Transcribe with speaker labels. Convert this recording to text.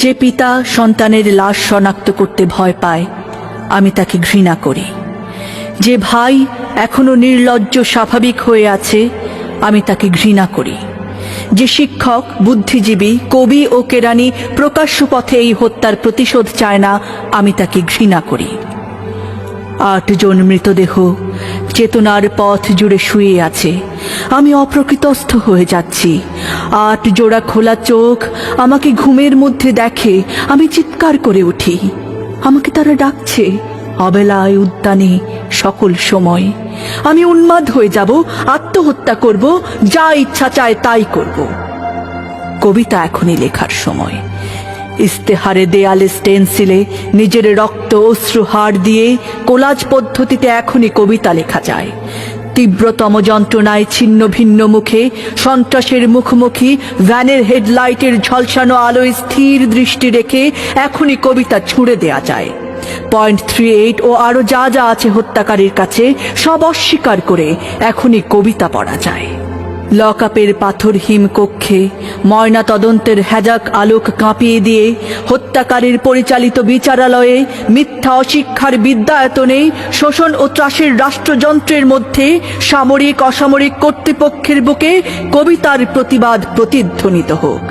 Speaker 1: যে পিতা সন্তানের লাশ শনাক্ত করতে ভয় পায়, আমি তাকে ঘৃণা করি। যে ভাই এখনো নির্লজ্জ স্বাভাবিক হয়ে আছে, আমি তাকে ঘৃণা করি। যে শিক্ষক, বুদ্ধিজীবী, কবি ও কেরানি প্রকাশ্য পথে এই হত্যার প্রতিশোধ চায় না, আমি তাকে ঘৃণা করি। ৮ জন মৃতদেহ চেতনার পথ জুড়ে শুয়ে আছে। আমি অপ্রকৃতস্থ হয়ে যাচ্ছি। ৮ জোড়া খোলা চোখ আমাকে ঘুমের মধ্যে দেখে। আমি চিৎকার করে উঠি। আমাকে তারা ডাকছে, অবেলায়, উদ্যানে, সকল সময়। আমি উন্মাদ হয়ে যাব, আত্মহত্যা করব, যা ইচ্ছা চায় তাই করব। কবিতা এখনই লেখার সময়। ইস্তেহারে, দেয়ালে, স্টেনসিলে নিজের রক্ত অশ্রু হাড় দিয়ে কোলাজ পদ্ধতিতে এখনই কবিতা লেখা যায়। তীব্রতম যন্ত্রণায় ছিন্ন ভিন্ন মুখে, সন্ত্রাসের মুখোমুখি, ভ্যানের হেডলাইটের ঝলসানো আলোয় স্থির দৃষ্টি রেখে এখনই কবিতা ছুঁড়ে দেয়া যায়। .38 ও আরো যা যা আছে হত্যাকারীর কাছে, সব অস্বীকার করে এখনই কবিতা পড়া যায়। লকআপের পাথরহীন কক্ষে ময়না তদন্তের হ্যাজাক আলোক কাঁপিয়ে দিয়ে, হত্যাকারীর পরিচালিত বিচারালয়ে, মিথ্যা অশিক্ষার বিদ্যায়তনে, শোষণ ও ত্রাসের রাষ্ট্রযন্ত্রের মধ্যে, সামরিক অসামরিক কর্তৃপক্ষের বুকে কবিতার প্রতিবাদ প্রতিধ্বনিত হোক।